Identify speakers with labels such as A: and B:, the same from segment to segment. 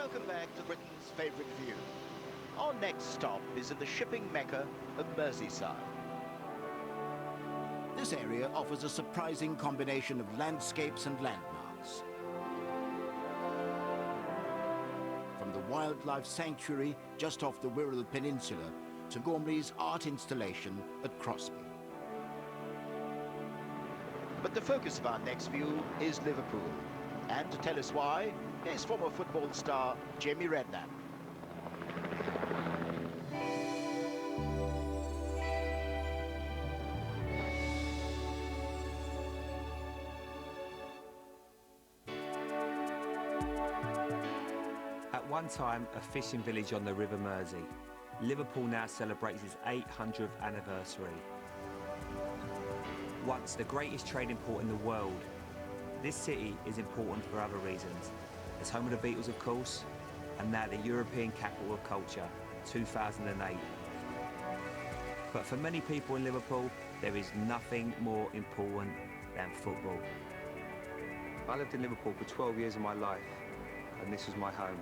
A: Welcome back to Britain's favourite view. Our next stop is in the shipping mecca of Merseyside.
B: This area offers a surprising combination of landscapes and landmarks. From the wildlife sanctuary just off the Wirral Peninsula to Gormley's art installation at Crosby.
A: But the focus of our next view is Liverpool. And to tell us why, here's former football star Jamie Redknapp.
C: At one time, a fishing village on the River Mersey, Liverpool now celebrates its 800th anniversary. Once the greatest trading port in the world, this city is important for other reasons. It's home of the Beatles, of course, and now the European Capital of Culture, 2008. But for many people in Liverpool, there is nothing more important than football. I lived in Liverpool for 12 years of my life, and this was my home.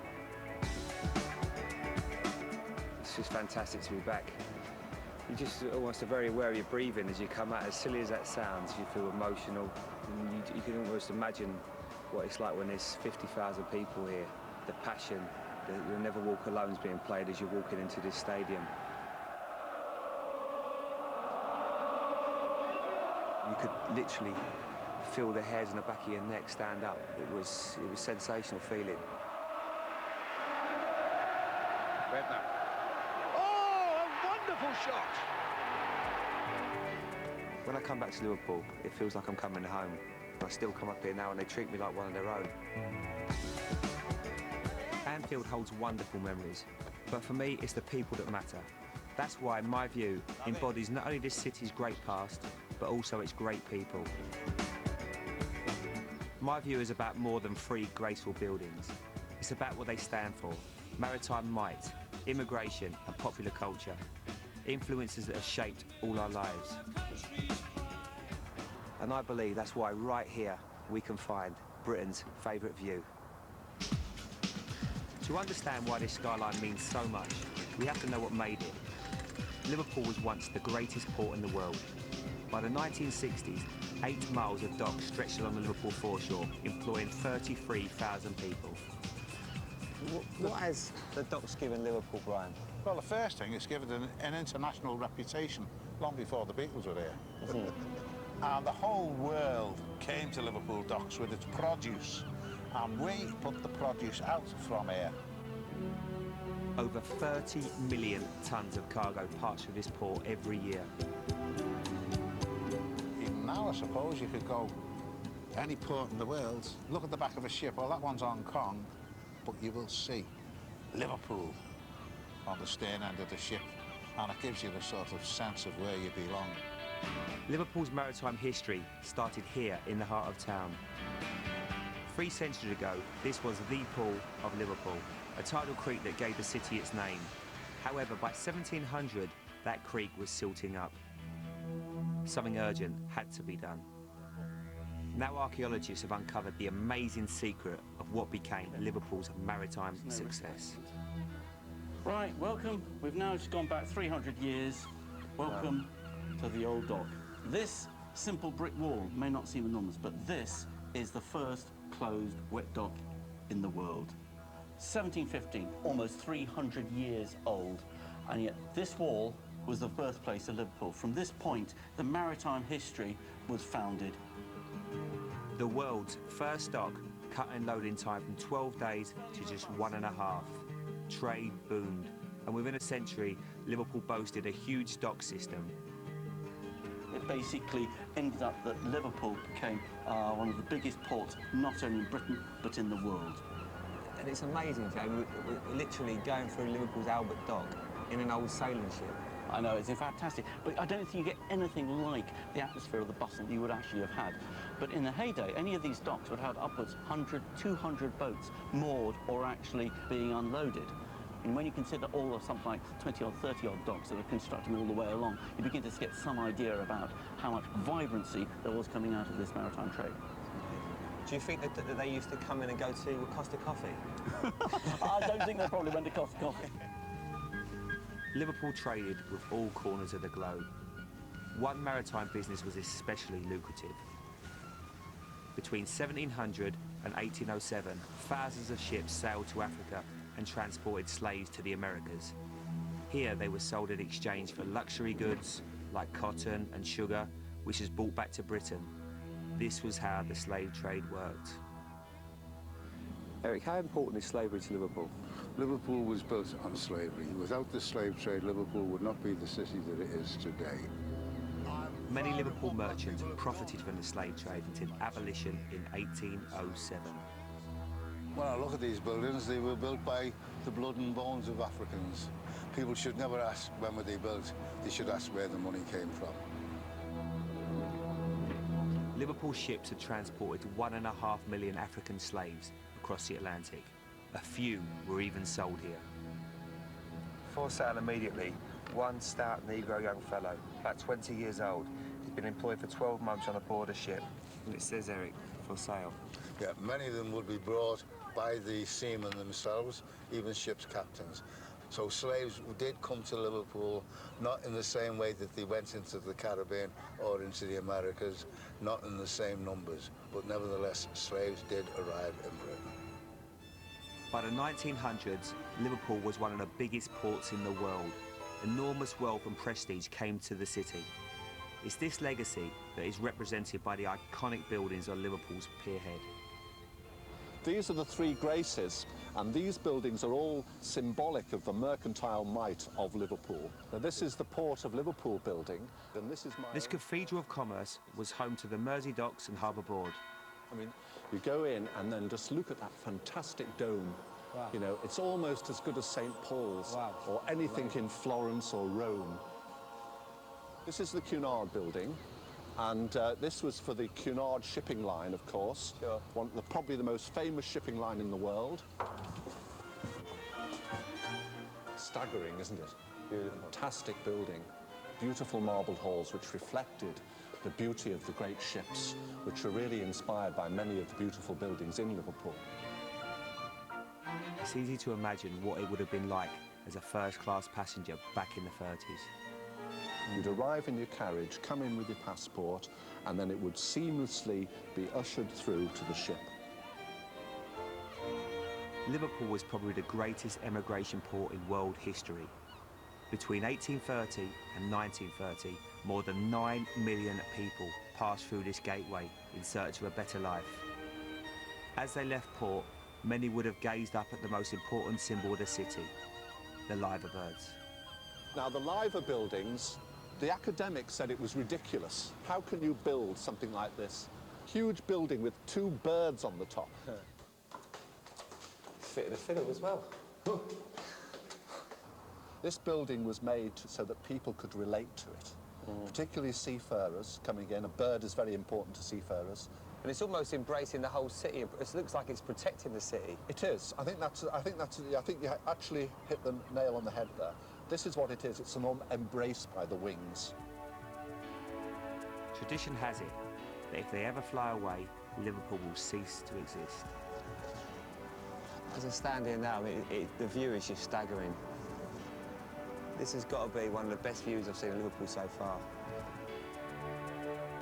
C: It's just fantastic to be back. You're just almost very aware of your breathing as you come out. As silly as that sounds, you feel emotional. And you can almost imagine what it's like when there's 50,000 people here. The passion, You'll Never Walk Alone is being played as you're walking into this stadium. You could literally feel the hairs on the back of your neck stand up. It was sensational feeling.
A: Redknapp. Oh, a wonderful shot!
C: When I come back to Liverpool, it feels like I'm coming home. I still come up here now and they treat me like one of their own. Anfield holds wonderful memories, but for me, it's the people that matter. That's why my view embodies not only this city's great past, but also its great people. My view is about more than 3 graceful buildings. It's about what they stand for: maritime might, immigration and popular culture. Influences that have shaped all our lives. And I believe that's why right here we can find Britain's favourite view. To understand why this skyline means so much, we have to know what made it. Liverpool was once the greatest port in the world. By the 1960s, 8 miles of dock stretched along the Liverpool foreshore, employing 33,000 people. What has the docks given Liverpool, Brian?
D: Well, the first thing, it's given an international reputation long before the Beatles were here. And the whole world came to Liverpool docks with its produce, and we put the produce out from here.
C: Over 30 million tonnes of cargo pass through this port every year.
D: Even now, I suppose, you could go any port in the world, look at the back of a ship, well, that one's Hong Kong, but you will see Liverpool on the stern end of the ship, and it gives you the sort of sense of where you belong.
C: Liverpool's maritime history started here in the heart of town. 3 centuries ago, this was the Pool of Liverpool, a tidal creek that gave the city its name. However, by 1700, that creek was silting up. Something urgent had to be done. Now archaeologists have uncovered the amazing secret of what became Liverpool's maritime success.
E: Right, welcome. We've now just gone back 300 years. Welcome to the old dock. This simple brick wall may not seem enormous, but this is the first closed wet dock in the world. 1715, almost 300 years old, and yet this wall was the birthplace of Liverpool. From this point, the maritime history was founded.
C: The world's first dock cut and load in time from 12 days to just 1.5. Trade boomed, and within a century, Liverpool boasted a huge dock system.
E: It basically ended up that Liverpool became one of the biggest ports, not only in Britain, but in the world.
C: And it's amazing, Jamie. We're literally going through Liverpool's Albert Dock in an old sailing ship.
E: I know, it's fantastic, but I don't think you get anything like the atmosphere of the bustle you would actually have had. But in the heyday, any of these docks would have upwards 100, 200 boats moored or actually being unloaded. And when you consider all of something like 20 or 30 odd docks that are constructed all the way along, you begin to get some idea about how much vibrancy there was coming out of this maritime trade.
C: Do you think that they used to come in and go to Costa Coffee?
E: I don't think they probably went to Costa Coffee.
C: Liverpool traded with all corners of the globe. One maritime business was especially lucrative. Between 1700 and 1807, thousands of ships sailed to Africa and transported slaves to the Americas. Here they were sold in exchange for luxury goods like cotton and sugar, which was brought back to Britain. This was how the slave trade worked.
F: Eric, how important is slavery to Liverpool?
G: Liverpool was built on slavery. Without the slave trade, Liverpool would not be the city that it is today.
C: Many Liverpool merchants profited from the slave trade until abolition in 1807.
G: When I look at these buildings, they were built by the blood and bones of Africans. People should never ask when were they built. They should ask where the money came from.
C: Liverpool ships had transported 1.5 million African slaves across the Atlantic. A few were even sold here.
H: For sale immediately, one stout Negro young fellow, about 20 years old. He'd been employed for 12 months on a border ship.
C: And it says, Eric, for sale.
G: Yeah, many of them would be brought by the seamen themselves, even ship's captains. So slaves did come to Liverpool, not in the same way that they went into the Caribbean or into the Americas, not in the same numbers, but nevertheless, slaves did arrive in Britain.
C: By the 1900s, Liverpool was one of the biggest ports in the world. Enormous wealth and prestige came to the city. It's this legacy that is represented by the iconic buildings on Liverpool's Pier head.
I: These are the three graces, and these buildings are all symbolic of the mercantile might of Liverpool. Now, this is the Port of Liverpool building, and this is my...
C: This cathedral of commerce was home to the Mersey Docks and Harbour Board.
I: I mean, you go in and then just look at that fantastic dome. Wow. You know, it's almost as good as St. Paul's or anything in Florence or Rome. This is the Cunard building. And this was for the Cunard shipping line, of course. Sure. Probably the most famous shipping line in the world. Staggering, isn't it? Beautiful. Fantastic building. Beautiful marbled halls which reflected the beauty of the great ships, which were really inspired by many of the beautiful buildings in Liverpool.
C: It's easy to imagine what it would have been like as a first-class passenger back in the 30s.
I: You'd arrive in your carriage, come in with your passport, and then it would seamlessly be ushered through to the ship.
C: Liverpool was probably the greatest emigration port in world history. Between 1830 and 1930, more than 9 million people passed through this gateway in search of a better life. As they left port, many would have gazed up at the most important symbol of the city, the liver birds.
I: Now, the liver buildings, the academics said it was ridiculous. How can you build something like this? Huge building with 2 birds on the top.
F: Fit the fiddle as well.
I: This building was made so that people could relate to it, particularly seafarers coming in. A bird is very important to seafarers.
F: And it's almost embracing the whole city. It looks like it's protecting the city.
I: It is. I think you actually hit the nail on the head there. This is what it is. It's an embrace by the wings.
C: Tradition has it that if they ever fly away, Liverpool will cease to exist.
F: As I stand here now, the view is just staggering. This has got to be one of the best views I've seen in Liverpool so far.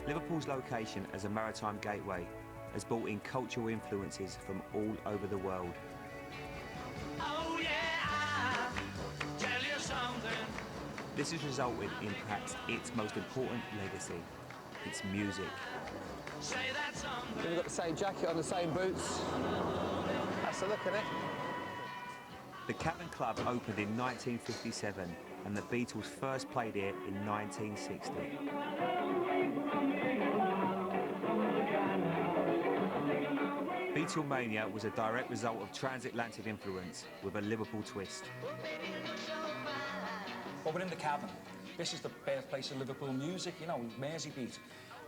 C: Liverpool's location as a maritime gateway has brought in cultural influences from all over the world.
J: Oh yeah, I'll tell you something.
C: This has resulted in perhaps its most important legacy, its music.
J: Say that something.
F: We've got the same jacket on, the same boots. That's a look at it.
C: The Cavern Club opened in 1957 and the Beatles first played here in 1960. Beatlemania was a direct result of transatlantic influence with a Liverpool twist.
K: Well, we're in the Cavern. This is the birthplace of Liverpool music, you know, Merseybeat.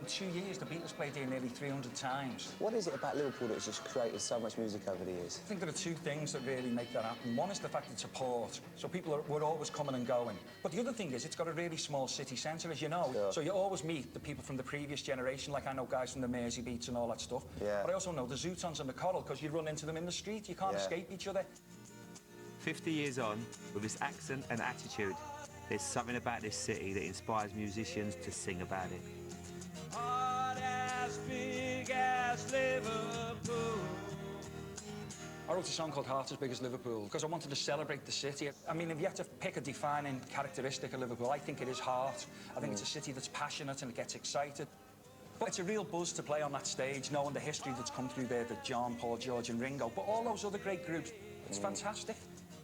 K: In 2 years, the Beatles played here nearly 300 times.
F: What is it about Liverpool that's just created so much music over the years?
K: I think there are two things that really make that happen. One is the fact it's a port, so people were always coming and going. But the other thing is it's got a really small city centre, as you know.
F: Sure.
K: So you always meet the people from the previous generation, like I know guys from the Mersey Beats and all that stuff.
F: Yeah.
K: But I also know the Zootons and the Coral, because you run into them in the street. You can't escape each other.
C: 50 years on, with his accent and attitude, there's something about this city that inspires musicians to sing about it.
J: Heart as big as Liverpool.
K: I wrote a song called Heart as Big as Liverpool because I wanted to celebrate the city. I mean, if you had to pick a defining characteristic of Liverpool, I think it is heart. I think it's a city that's passionate and it gets excited. But it's a real buzz to play on that stage, knowing the history that's come through there, the John, Paul, George and Ringo, but all those other great groups. It's fantastic.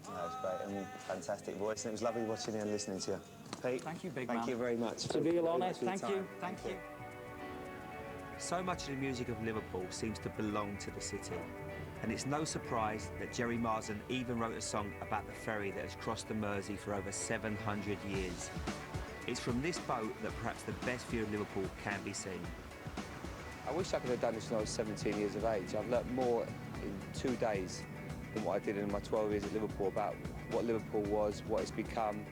F: That was great. I mean, fantastic voice, and it was lovely watching you and listening to you. Pete,
K: thank you, big man.
F: Thank you very much.
K: It's a real honour. Thank you. Thank you.
C: So much of the music of Liverpool seems to belong to the city. And it's no surprise that Jerry Marsden even wrote a song about the ferry that has crossed the Mersey for over 700 years. It's from this boat that perhaps the best view of Liverpool can be seen.
F: I wish I could have done this when I was 17 years of age. I've learnt more in 2 days than what I did in my 12 years at Liverpool about what Liverpool was, what it's become.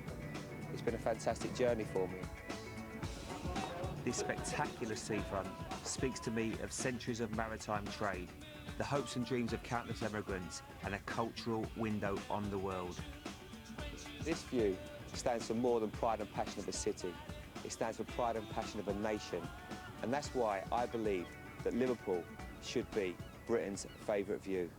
F: It's been a fantastic journey for me.
C: This spectacular seafront speaks to me of centuries of maritime trade, the hopes and dreams of countless emigrants, and a cultural window on the world.
F: This view stands for more than pride and passion of a city. It stands for pride and passion of a nation. And that's why I believe that Liverpool should be Britain's favourite view.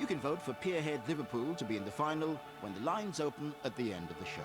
B: You can vote for Pier Liverpool to be in the final when the lines open at the end of the show.